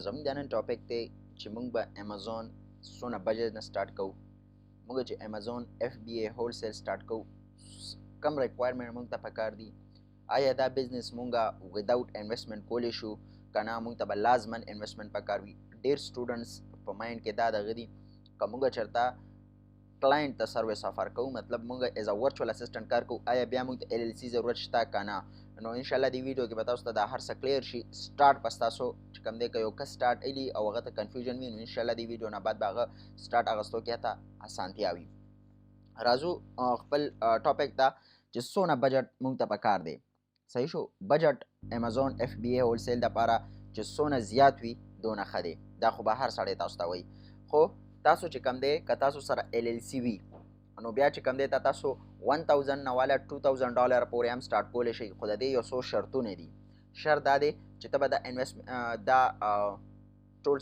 زموږ د نن ټاپک دی چې موږ به امازون څونه بجټ نه سټارټ کوو. موږ چې امازون FBA هولسیل سټارټ کوو کم ریکوایرمنټ موږ ته پکار دي. آیا دا بزنس موږ وداوت انویسټمنټ کولی شو که نه موږ ته به لازمن انویسټمنټ پکار وي. ډېر سټوډنټس په مایند کې دا دغه دي که موږ چېرته کلاینټ ته سروس افر کوو مطلب موږ ایز ا ورچوال اسسټنټ کار کوو آیا بیا موږ ته LLC ضرورت شته که نه. نو انشاءالله دې ویډیو کې به تاسو ته دا هر څه کلیر شي. سټارټ به ستاسو چې کوم دی که یو کس سټارټ ایلي او هغه ته کنفیوژن وي نو انشاءالله دې ویډیو نه بعد به هغه سټارټ اخیستو کې هته اسانتیا وي. راځو خپل ټاپک ته چې څونه بجټ موږ ته پکار دی. صحیح شو. بجټ امازون FBA هولسیل دپاره چې څونه زیات وي دونه ښه دی. دا خو به هر سړی تاسو ته وایي. خو تاسو چې کوم دی که تاسو سره LLC وي نو بیا چې کوم دی تاسو 1000 نه والا $2000 پورې هم سټارټ کولی شئ. خو د دې یو څو شرطونه دي. شرط دا دی چې ته به دا ټول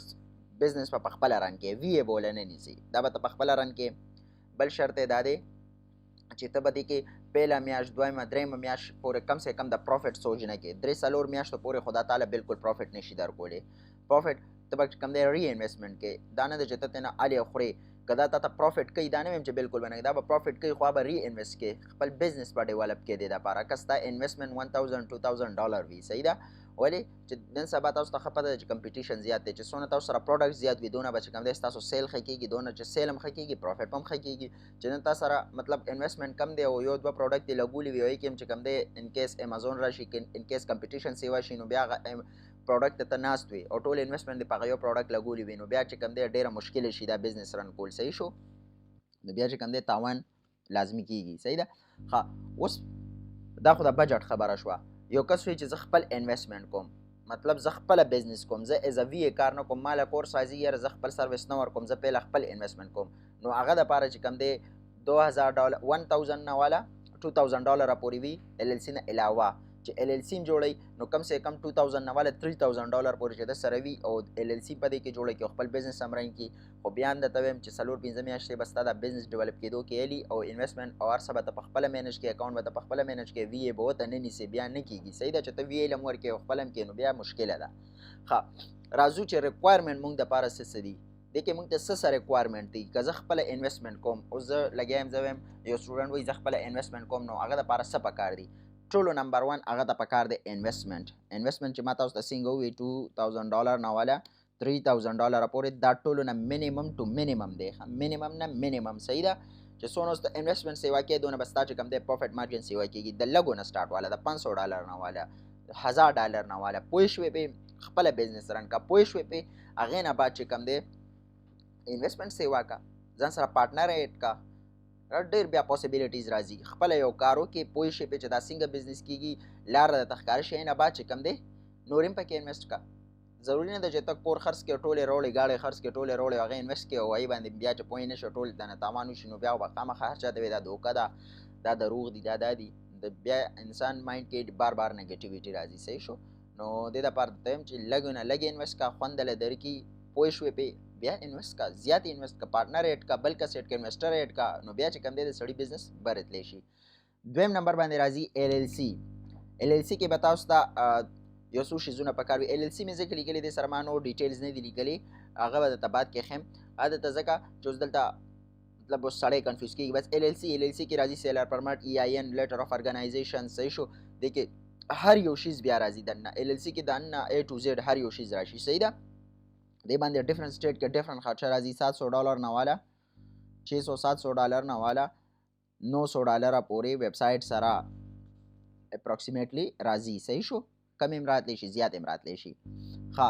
بزنس په خپله رن کې VA به ولې نه نیسي. دا به ته په خپله رن کې. بل شرط یې دا دی چې ته به دې کې پیله میاشت دویمه درېیمه میاشت پورې کم سے کم د پروفټ سوچ نه کې 3-4 میاشتو پورې خدا تعالی بالکل پروفټ نشي درکولی. پروفټ ته به کوم دی ری انویسټمنټ کې دا نه دی چې ته ترنه الې خورې که دا تا ته پروفټ کوي دا نه ویم چې بالکل به نه دا به پروفټ کوي خو به ری انویسټ کې خپل بزنس به ډیولپ کې دی دپاره که ستا انویسټمنټ $1000-2000 وي. صحیح ده. ولې چې نن سبا تاسو ته ښه پته ده چې کمپټیشن زیات دی چې څونه تاسو سره پروډکټ زیات وي دونه به چې کوم دی ستاسو سیل ښه کېږي دونه چې سیل هم ښه کېږي پروفټ هم ښه کېږي. چې نن تا سره مطلب انویسټمنټ کم دی او یو دوه پروډکټ دې لګولي وي هغې کې هم چې کوم دی ان کیس امازون راشي ان کیس کمپټیشن سیوا شي نو بیا پروډکټ ته ناست وي او ټول انویسټمنټ دې په هغه یو پروډکټ لګولي وي نو بیا چې کوم دی ډېره مشکله شي دا بزنس رن کول. صحیح شو. نو بیا چې کوم دی تاوان لازمي کېږي. صحیح ده. ښه اوس دا خو د بجټ خبره شوه. یو کس وایي چې زه خپل انویسټمنټ کوم مطلب زه خپله بزنس کوم زه ایز ا VA کار نه کوم ماله کورس راځي یاره زه خپل سروس نه ورکوم زه پهله خپل انویسټمنټ کوم نو هغه دپاره چې کوم دی $1000 نه والا $2000 پورې وي LLC نه علاوه چې LLC جوړوي نو کم سے کم 2000 نه والا $3000 پورې چې د سره وي او LLC په دې کې جوړوي کې خپل بزنس هم رن کړي. خو بیا هم درته ویم چې 4-5 میاشتې به ستا دا بزنس ډیولپ کېدو کې ایلي او انویسټمنټ او هر څه به ته په خپله مینج کړې اکاونټ به ته په خپله مینج کړې VA به ورته نه نیسې بیا نه کېږي. صحیح ده چې ته VA هم ورکړې او خپله هم کړې نو بیا مشکله ده. ښه راځو چې ریکوایرمنټ موږ دپاره څه دي. دې کې موږ ته څه ریکوایرمنټ دي. که زه خپله انویسټمنټ کوم اوس زه لګیا یم زه وایم یو سټوډنټ وایي زه خپله انویسټمنټ کوم نو هغه دپاره څه پکار دي. ټولو نمبر 1 هغه ته پکار دی انویسټمنټ. انویسټمنټ چې ما تاسو ته څنګه ووایي $2000 نه والا $3000 پورې دا ټولو نه منیمم ټو منیمم دی. منیمم نه منیمم. صحیح ده. چې څونه اوس ته انویسټمنټ سیوا کې دونه به ستا چې کوم دی پروفټ مارجن سیوا کېږي د لږو نه سټارټ والا د $500 نه والا $1000 نه والا پوه شوې پې خپله بزنس رن کا پوه شوې پې هغې نه بعد چې کوم دی انویسټمنټ سیوا کا ځان سره پارټنر ایډ کا ډېر بیا پاسبلیټیز راځي. خپله یو کار وکړې پوه شې پې چې دا څنګه بزنس کېږي لاره درته ښکاره شي نه بعد چې کوم دی نور هم پکې انویسټ کا. ضروري نه ده چې ته کور خرڅ کړې ټولې راوړې ګاډۍ خرڅ کړې ټولې راوړې هغه انویسټ کړې او هغې باندې بیا چې پوه نه شو ټول دنه تاوان وشي نو بیا به خامخا هر چا ته وایي دا دوکه ده دا دروغ دي دا دي بیا انسان مایند کې بار نیګیټیویټي راځي. صحیح شو. نو دې دپاره درته وایم چې لږ نه لږ انویسټ کا خوند دله درکړي پوه شوې پې بیا انویسټ کا زیات انویسټ کا پارټنر ایډ کا بل کس ایډ کا انویسټر ایډ کا نو بیا چې کوم دی د سړي بزنس برتلی شي. دویم نمبر باندې راځي LLC. LLC کې به تاسو ته یو څو شیزونه پکار وي. LLC مې ځکه لیکلي دې سره ما نور ډیټیلز نه دي لیکلي هغه به درته بعد کې ښیم. هغه درته ځکه چې اوس دلته مطلب اوس سړی کنفیوز کېږي بس LLC کې راځي سیلر پرمټ EIN لیټر آف ارګنایزیشن. صحیح شو. دې کې هر یو شیز بیا راځي دننه LLC کې دننه A to Z هر یو شیز راشي. صحیح ده. دې باندې ډفرنٹ سټیټ کې ډفرنٹ خرچه راځي $700 نه والا $600-700 نه والا $900 پورې ویب سایټ سره اپروکسیمیټلی راځي. صحیح شو. کم هم راتلی شي زیات هم راتلی شي. ښه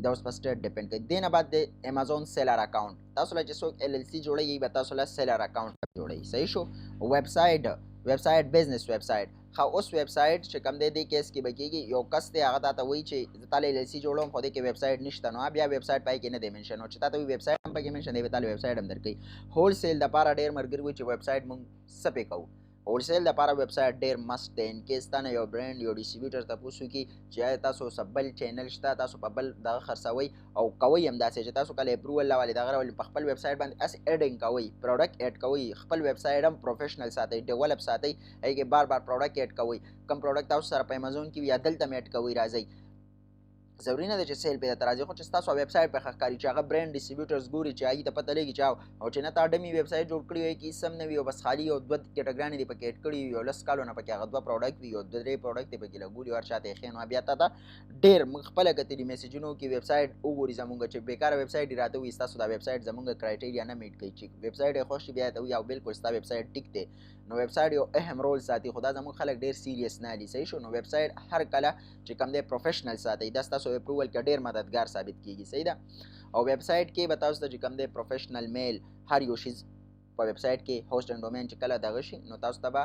دا اوس په سټیټ ډیپینډ کوي. دې نه بعد د امازون سیلر اکاونټ تاسو له چې څوک LLC جوړوي به تاسو له سیلر اکاونټ جوړوي. صحیح شو. ویب سایټ بزنس ویب سایټ. ښه اوس ویب سایټ چې کوم دی دې کیس کې به کېږي یو کس دی هغه تا ته وایي چې زه تا له LLC جوړوم خو دې کې ویب سایټ نشته نو بیا ویب سایټ پای کې نه دی منشن او چې تا ته وایي ویب سایټ هم پکې منشن دی به تا له ویب سایټ هم درکوي. هولسیل دپاره ډېر ملګري وایي چې ویب سایټ موږ څه پې کوو. هولسیل دپاره ویب سایټ ډېر مست دی. ان کیس تا نه یو برانډ یو ډسټریبیوټر تپوس وکړي چې آیا تاسو بل چینل شته تاسو په بل دغه خرڅوئ او کوئ هم داسې چې تاسو کله اپروول راولئ دغه راولئ په خپل ویب سایټ باندې هسې ایډنګ کوئ پروډکټ ایډ کوئ خپل ویب سایټ هم پروفیشنل ساتئ ډیولپ ساتئ هغې کې بار پروډکټ ایډ کوئ کوم پروډکټ تاسو سره په امازون کې وي یا دلته هم ایډ کوئ راځئ ضروري نه ده چې سیل پیدا ته راځي، خو چې ستاسو ویب سایټ پرې ښه ښکاري چې هغه برانډ ډسټریبیوټرز ګوري چې هغوی ته پته لګي چې او چې نه تا ډمي ویب سایټ جوړ کړی وي کې هېڅ هم نه وي او بس خالي یو دوه کیټګرانې دې پکې اډ کړي وي او 10 کالو نه پکې هغه 2 پروډکټ وي او 2-3 پروډکټ یې پکې لګولي هر چا ته یې ښیي، نو بیا تا ته ډېر موږ خپله کتلي میسیجونو کې ویب سایټ وګوري زمونږ چې بېکاره ویب سایټ یې راته وایي ستاسو دا ویب سایټ زمونږ کرایټیریا نه میټ کوي، چې ویب سایټ یې خوښ شي بیا یې ته وایي او بلکل ستا ویب سایټ ټیک دی، نو ویب سایټ یو اهم رول ساتي، خو دا زموږ خلک ډېر سیریس نه دي. صحیح شو. نو ویب سایټ هر کله چې کوم دی پروفیشنل ساتئ، دا ستاسو اپروول کې ډېر مددګار ثابت کیږي. صحیح ده. او ویب سایټ کې به تاسو ته چې کوم دی پروفیشنل میل هر یو شیز په ویب سایټ کې هوسټ اینډ ډومین چې کله دغه شي نو تاسو ته به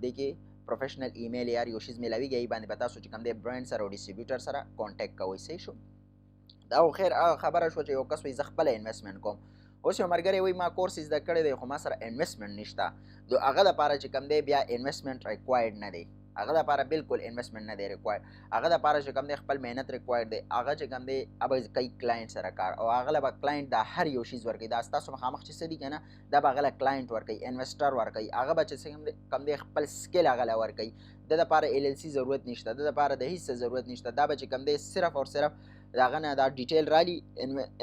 دې کې پروفیشنل ایمیل یا هر یو شیز میلاویږي، هغې باندې به تاسو چې کوم دی برانډ سره او ډسټریبیوټر سره کانټیکټ کوئ. صحیح شو. دا خو خیر هغه خبره شوه چې یو کس وایي زه خپله انویسټمنټ کوم، اوس یو ملګری وایي ما کورس زده کړی دی خو ما سره انویسټمنټ نشته، نو هغه دپاره چې کوم دی بیا انویسټمنټ ریکوایرډ نه دی، هغه دپاره بالکل انویسټمنټ نه دی ریکوایرډ، هغه دپاره چې کوم دی خپل محنت ریکوایرډ دی، هغه چې کوم دی به کوي کلاینټ سره کار او هغه له به کلاینټ دا هر یو شیز ورکوي، دا ستاسو مخامخ چې څه دي که نه دا به هغه له کلاینټ ورکوي، انویسټر ورکوي، هغه به چې کوم دی خپل سکل هغه له ورکوي، د دپاره ایل ایل سی ضرورت نشته، د دپاره د هېڅ څه ضرورت نشته، دا به چې کوم دی صرف او صرف د هغه نه دا ډیټیل رالي،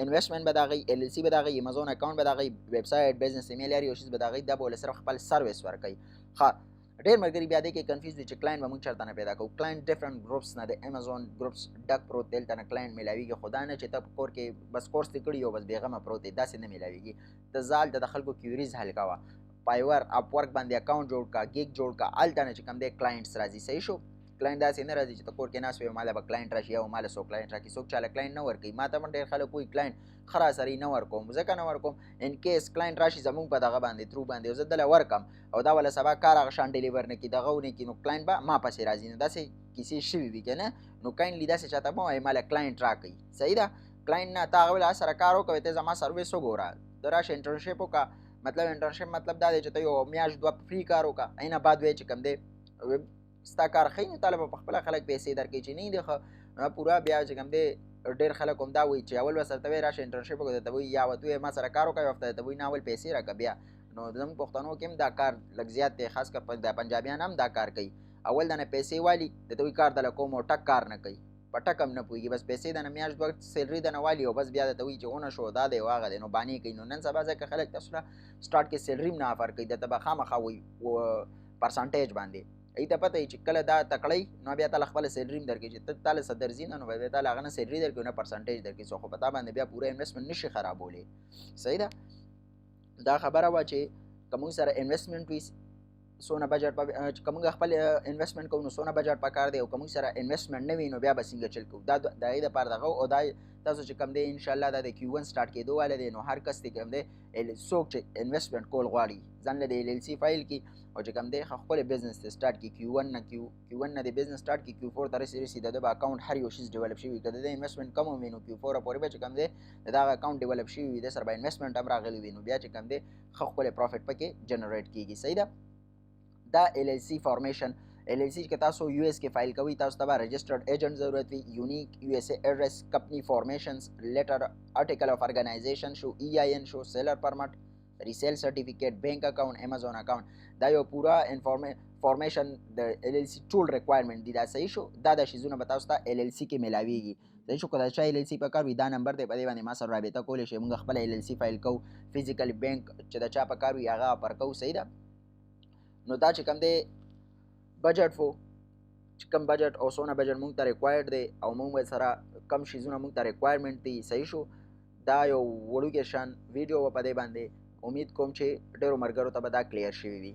انویسټمنټ به د هغوی، ایل ایل سی به د هغوی، امازون اکاونټ به د هغوی، ویب سایټ، بزنس ایمیل هر یو شیز به د هغوی، دا به ولې صرف خپل سروس ورکوي. ښه ډېر ملګري بیا دې کې کنفیوز دي چې کلاینټ به موږ چېرته نه پیدا کوو. کلاینټ ډفرنټ ګروپس نه د امازون ګروپس ډک پروت دی، دلته نه کلاینټ میلاویږي، خو دا نه چې ته په کور کې بس کورس دې کړي او بس بېغمه پروت دی، داسې نه میلاویږي. ته ځه هلته د خلکو کیوریز حل کوه، پایور اپورک باندې اکاونټ جوړ کړه، ګیګ جوړ کړه، هلته نه چې کوم دی کلاینټس راځي. صحیح شو. کلاینټ داسې نه راځي چې ته کور کې ناست وې او ما له به کلاینټ راشي او ما له څوک کلاینټ راکړي، څوک چاله کلاینټ نه ورکوي. ما ته هم ډېر خلک وایي کلاینټ ښه راسره نه ورکوم، ځکه نه ورکوم ان کیس کلاینټ راشي زموږ په دغه باندې ترو باندې او زه دله ورکم او دا وله سبا کار هغه شان ډیلیور نه کړي، دغه ونه کړي، نو کلاینټ به ما پسې راځي، نو داسې کیسې شوي وي که نه، نو کاینډلي داسې چاته مه وایئ ما له کلاینټ راکړئ. صحیح ده. کلاینټ نه ته هغه ولې سره کار وکوې، ته زما سروس وګوره، ته راشه انټرنشپ وکړه، مطلب انټرنشپ مطلب دا دی چې ته یو میاشت دوه فری کار وکړه، اینا بعد وایې چې کوم دی ستا کار ښه نو تاله به په خپله خلک پیسې درکوي، چې نه دي ښه پوره بیا چې کوم دی ډېر خلک هم دا وایي چې اول به سره ته وایي راشه انټرنشپ وکړه، درته وایي یا ورته وایې ما سره کار وکړه، یو هفته درته وایي نه اول پیسې راکړه بیا. نو زموږ پښتنو کې هم دا کار لږ زیات دی، خاص کر د پنجابیان هم دا کار کوي، اول دنه پیسې والي درته وایي کار دله کوم او ټک کار نه کوي، په ټک هم نه پوهېږي، بس پیسې دنه میاشت دوه سیلري دنه والي او بس بیا درته وایي چې ونه شو دا دی او هغه دی، نو بانې کوي. نو نن سبا ځکه خلک تاسو له سټارټ کې سیلري هم نه افر کوي، درته به خامخا وایي پرسنټیج باندې، ای ته پته وي چې کله دا تکړی نو بیا تاله خپله سیلري هم درکوي، چې ته تاله څه درځي نه نو بیا تاله هغه نه سیلري درکوي نه پرسنټیج درکوي، څو خو په تا باندې بیا پوره انویسټمنټ نشي خرابولی. صحیح ده. دا خبره وه چې که موږ سره انویسټمنټ وي څونه بجټ که موږ خپل انویسټمنټ کوو نو څونه بجټ پکار دی، او که موږ سره انویسټمنټ نه وي نو بیا به څنګه چل کوو، دا د هغې دپاره دغه او دا تاسو چې کوم دی انشاءالله دا د Q1 سټارټ کېدو والا دی، نو هر کس دی کوم دی څوک چې انویسټمنټ کول غواړي ځان له د ایل ایل سی فایل کړي او چې کوم دی خپل بزنس ته سټارټ کړي، Q1 نه د بزنس سټارټ کړي، Q4 ته رسي د ده به اکاونټ هر یو شیز ډیولپ شوي وي، که د ده انویسټمنټ کم هم وي نو Q4 پورې به چې کوم دی د دغه اکاونټ ډیولپ شوي وي، د سره به انویسټمنټ هم راغلی وي، نو بیا چې کوم دی ښه ښکلی پروفټ پکې جنریټ کېږي. صحیح ده. دا ایل ایل سی فارمیشن، ایل ایل سی که تاسو یو ایس کې فایل کوئ تاسو ته به رجسټرډ ایجنټ ضرورت وي، یونیک یو ایس ای ایډرس، کمپنی فارمیشنز، لیټر آرټیکل آف ارګنایزیشن شو، ای آی ان شو، سیلر پرمټ، ریسیل سرټیفیکیټ، بینک اکاونټ، امازون اکاونټ، دا یو پوره فارمیشن د ایل ایل سی ټول ریکوایرمنټ دي. دا صحیح شو. دا د شیزونه به تاسو ته ایل ایل سی کې میلاویږي. صحیح شو. که د چا ایل ایل سی په کار وي دا نمبر دی، په دې باندې ما سره رابطه کولی شئ، موږ خپله ایل ایل سی فایل کوو، فزیکل بینک چې د چا په کار وي هغه اپر کوو. صحیح ده. نو دا چې کوم دی بجټ وو، چې کم بجټ او څونه بجټ موږ ته ریکوایرډ دی او موږ سره کم شیزونه موږ ته ریکوایرمنټ دي. صحیح شو. دا یو وړوکی شان ویډیو و په دې باندې، امید کوم چې ډېرو ملګرو ته به دا کلیر شوي وي.